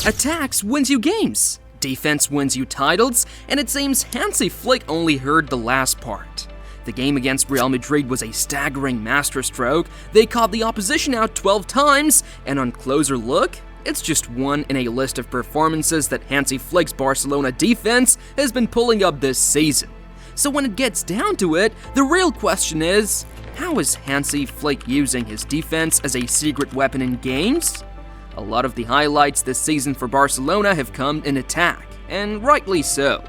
Attacks wins you games, defense wins you titles, and it seems Hansi Flick only heard the last part. The game against Real Madrid was a staggering masterstroke. They caught the opposition out 12 times, and on closer look, it's just one in a list of performances that Hansi Flick's Barcelona defense has been pulling up this season. So when it gets down to it, the real question is, how is Hansi Flick using his defense as a secret weapon in games? A lot of the highlights this season for Barcelona have come in attack, and rightly so.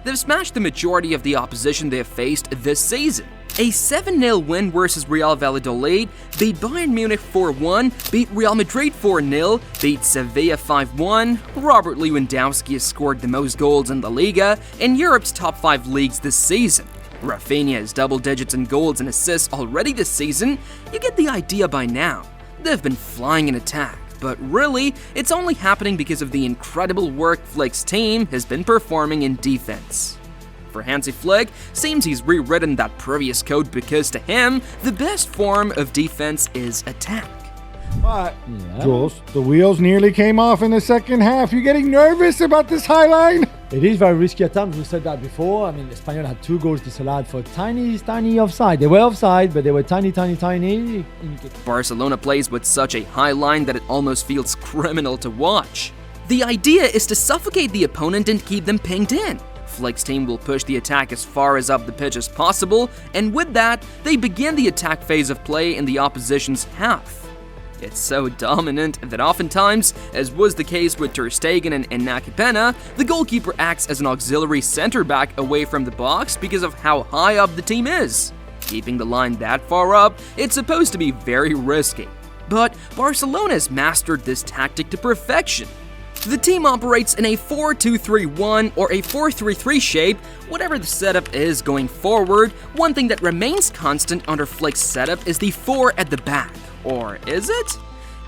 They've smashed the majority of the opposition they have faced this season. A 7-0 win versus Real Valladolid, beat Bayern Munich 4-1, beat Real Madrid 4-0, beat Sevilla 5-1, Robert Lewandowski has scored the most goals in La Liga in Europe's top 5 leagues this season. Rafinha has double digits in goals and assists already this season. You get the idea by now. They've been flying in attack. But really, it's only happening because of the incredible work Flick's team has been performing in defense. For Hansi Flick, seems he's rewritten that previous code because to him, the best form of defense is attack. But, Jules, the wheels nearly came off in the second half. You getting nervous about this high line? It is very risky at times. We said that before. I mean, Espanyol had 2 goals disallowed for tiny offside. They were offside, but they were tiny. Barcelona plays with such a high line that it almost feels criminal to watch. The idea is to suffocate the opponent and keep them pinged in. Flick's team will push the attack as far as up the pitch as possible, and with that, they begin the attack phase of play in the opposition's half. It's so dominant that oftentimes, as was the case with Ter Stegen and Iñaki Peña, the goalkeeper acts as an auxiliary center-back away from the box because of how high up the team is. Keeping the line that far up, it's supposed to be very risky. But Barcelona has mastered this tactic to perfection. The team operates in a 4-2-3-1 or a 4-3-3 shape, whatever the setup is going forward. One thing that remains constant under Flick's setup is the 4 at the back. Or is it?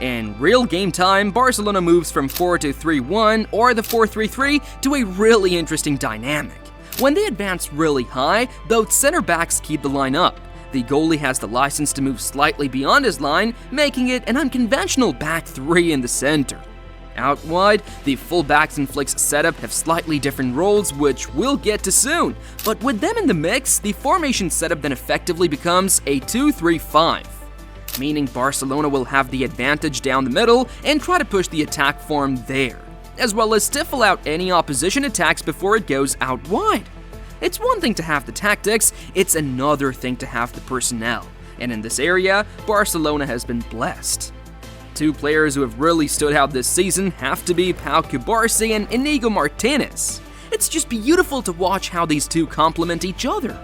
In real game time, Barcelona moves from 4-2-3-1 or the 4-3-3 to a really interesting dynamic. When they advance really high, both center backs keep the line up. The goalie has the license to move slightly beyond his line, making it an unconventional back 3 in the center. Out wide, the fullbacks in Flick's setup have slightly different roles, which we'll get to soon. But with them in the mix, the formation setup then effectively becomes a 2-3-5. Meaning Barcelona will have the advantage down the middle and try to push the attack form there, as well as stifle out any opposition attacks before it goes out wide. It's one thing to have the tactics, it's another thing to have the personnel, and in this area, Barcelona has been blessed. 2 players who have really stood out this season have to be Pau Cubarsí and Inigo Martinez. It's just beautiful to watch how these two complement each other.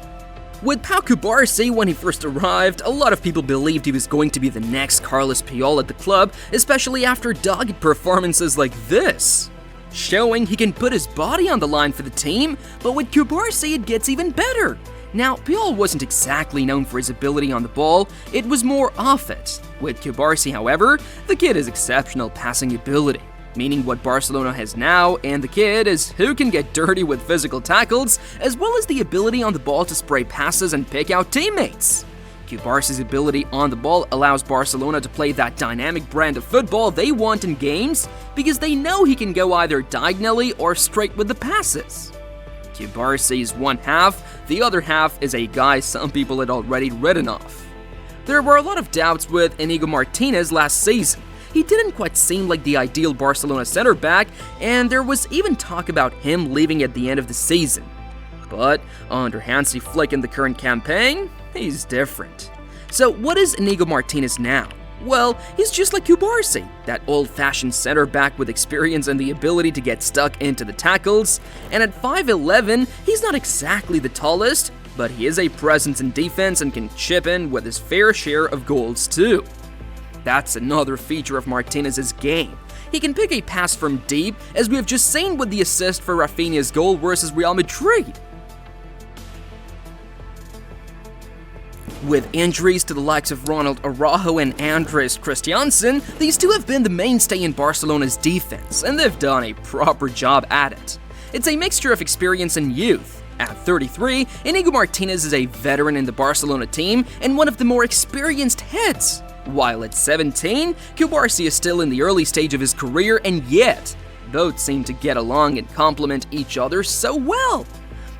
With Pau Cubarsí, when he first arrived, a lot of people believed he was going to be the next Carlos Puyol at the club, especially after dogged performances like this, showing he can put his body on the line for the team. But with Cubarsí, it gets even better. Now, Puyol wasn't exactly known for his ability on the ball, it was more off it. With Cubarsí, however, the kid has exceptional passing ability. Meaning what Barcelona has now and the kid is who can get dirty with physical tackles, as well as the ability on the ball to spray passes and pick out teammates. Cubarsí's ability on the ball allows Barcelona to play that dynamic brand of football they want in games because they know he can go either diagonally or straight with the passes. Cubarsí's one half, the other half is a guy some people had already written off. There were a lot of doubts with Inigo Martinez last season. He didn't quite seem like the ideal Barcelona center back, and there was even talk about him leaving at the end of the season. But under Hansi Flick in the current campaign, he's different. So what is Inigo Martinez now? Well, he's just like Cubarsí, that old-fashioned center back with experience and the ability to get stuck into the tackles. And at 5'11", he's not exactly the tallest, but he is a presence in defense and can chip in with his fair share of goals too. That's another feature of Martinez's game. He can pick a pass from deep, as we have just seen with the assist for Rafinha's goal versus Real Madrid. With injuries to the likes of Ronald Araujo and Andres Christiansen, these two have been the mainstay in Barcelona's defense, and they've done a proper job at it. It's a mixture of experience and youth. At 33, Inigo Martinez is a veteran in the Barcelona team and one of the more experienced heads. While at 17, Cubarsí is still in the early stage of his career, and yet, Both seem to get along and complement each other so well.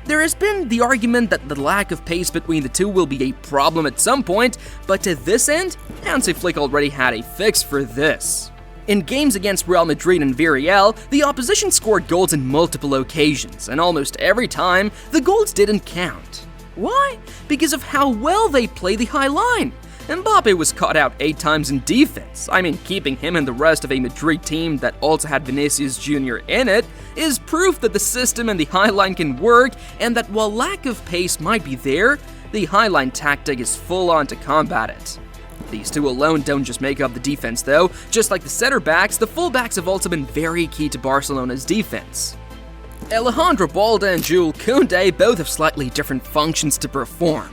There has been the argument that the lack of pace between the two will be a problem at some point, but to this end, Hansi Flick already had a fix for this. In games against Real Madrid and Villarreal, the opposition scored goals on multiple occasions, and almost every time, the goals didn't count. Why? Because of how well they play the high line. Mbappe was caught out 8 times in defense. Keeping him and the rest of a Madrid team that also had Vinicius Jr. in it is proof that the system and the high line can work, and that while lack of pace might be there, the high line tactic is full on to combat it. These two alone don't just make up the defense though. Just like the center backs, the fullbacks have also been very key to Barcelona's defense. Alejandro Balde and Jules Koundé both have slightly different functions to perform.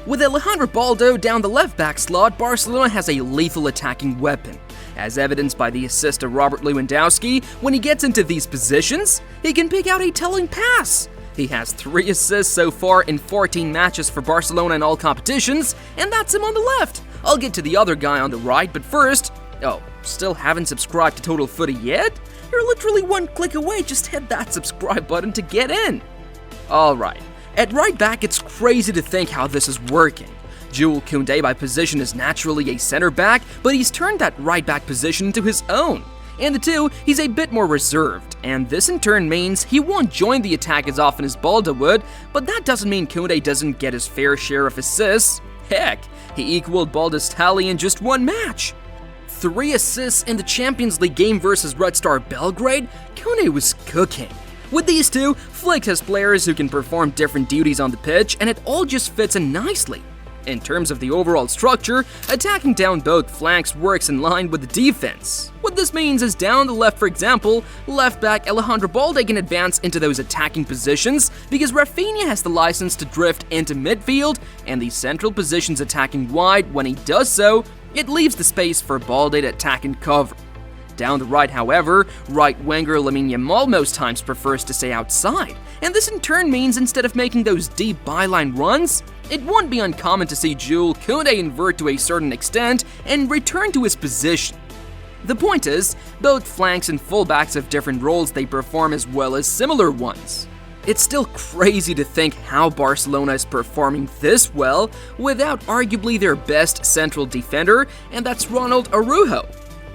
With Alejandro Balde down the left-back slot, Barcelona has a lethal attacking weapon. As evidenced by the assist to Robert Lewandowski, when he gets into these positions, he can pick out a telling pass. He has 3 assists so far in 14 matches for Barcelona in all competitions, and that's him on the left. I'll get to the other guy on the right, but first... Oh, still haven't subscribed to Total Footy yet? You're literally 1 click away, just hit that subscribe button to get in. Alright. At right back, it's crazy to think how this is working. Jules Koundé by position is naturally a center back, but he's turned that right back position into his own. In the two, he's a bit more reserved, and this in turn means he won't join the attack as often as Balde would, but that doesn't mean Koundé doesn't get his fair share of assists. Heck, he equaled Balde's tally in just 1 match. 3 assists in the Champions League game versus Red Star Belgrade, Koundé was cooking. With these two, Flick has players who can perform different duties on the pitch, and it all just fits in nicely. In terms of the overall structure, attacking down both flanks works in line with the defense. What this means is down the left, for example, left back Alejandro Balde can advance into those attacking positions because Rafinha has the license to drift into midfield, and the central positions attacking wide. When he does so, it leaves the space for Balde to attack and cover. Down the right, however, right winger Lamine Yamal most times prefers to stay outside, and this in turn means instead of making those deep byline runs, it won't be uncommon to see Jules Koundé invert to a certain extent and return to his position. The point is, both flanks and fullbacks have different roles they perform as well as similar ones. It's still crazy to think how Barcelona is performing this well without arguably their best central defender, and that's Ronald Araujo.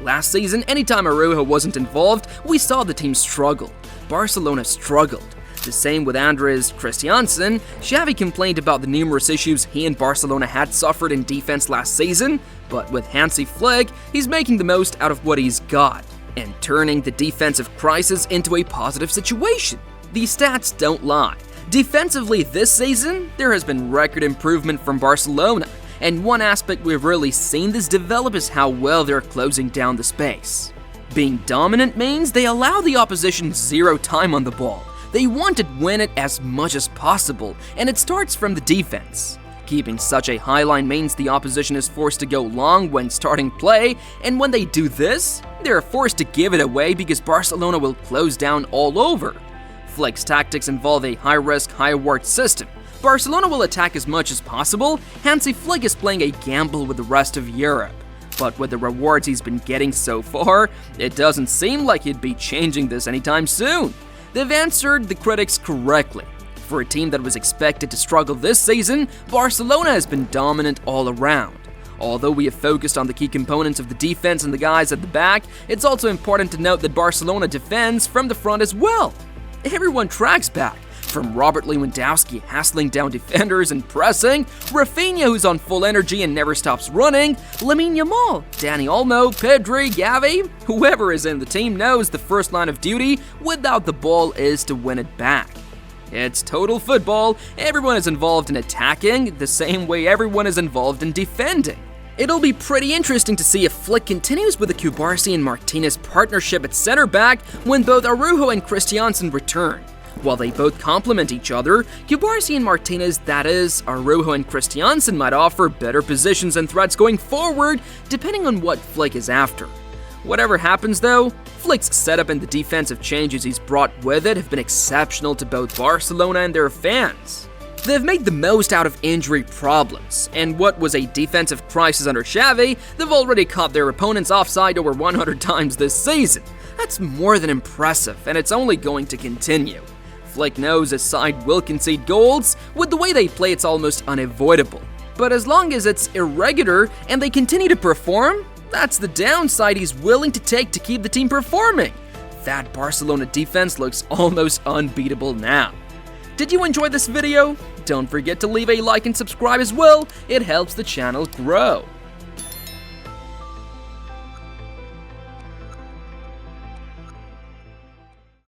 Last season, anytime Araujo wasn't involved, we saw the team struggle. Barcelona struggled. The same with Andres Christiansen. Xavi complained about the numerous issues he and Barcelona had suffered in defense last season, but with Hansi Flick, he's making the most out of what he's got, and turning the defensive crisis into a positive situation. The stats don't lie. Defensively this season, there has been record improvement from Barcelona. And one aspect we've really seen this develop is how well they're closing down the space. Being dominant means they allow the opposition 0 time on the ball. They want to win it as much as possible, and it starts from the defense. Keeping such a high line means the opposition is forced to go long when starting play, and when they do this, they're forced to give it away because Barcelona will close down all over. Flick's tactics involve a high-risk, high-reward system. Barcelona will attack as much as possible. Hansi Flick is playing a gamble with the rest of Europe. But with the rewards he's been getting so far, it doesn't seem like he'd be changing this anytime soon. They've answered the critics correctly. For a team that was expected to struggle this season, Barcelona has been dominant all around. Although we have focused on the key components of the defense and the guys at the back, it's also important to note that Barcelona defends from the front as well. Everyone tracks back. From Robert Lewandowski hassling down defenders and pressing, Rafinha who's on full energy and never stops running, Lamine Yamal, Dani Olmo, Pedri, Gavi, whoever is in the team knows the first line of duty without the ball is to win it back. It's total football, everyone is involved in attacking the same way everyone is involved in defending. It'll be pretty interesting to see if Flick continues with the Cubarsí and Martinez partnership at center back when both Araujo and Christiansen return. While they both complement each other, Cubarsí and Martinez, that is, Araujo and Christiansen might offer better positions and threats going forward, depending on what Flick is after. Whatever happens though, Flick's setup and the defensive changes he's brought with it have been exceptional to both Barcelona and their fans. They've made the most out of injury problems, and what was a defensive crisis under Xavi, they've already caught their opponents offside over 100 times this season. That's more than impressive, and it's only going to continue. Flick knows his side will concede goals. With the way they play, it's almost unavoidable. But as long as it's irregular and they continue to perform, that's the downside he's willing to take to keep the team performing. That Barcelona defense looks almost unbeatable now. Did you enjoy this video? Don't forget to leave a like and subscribe as well, it helps the channel grow.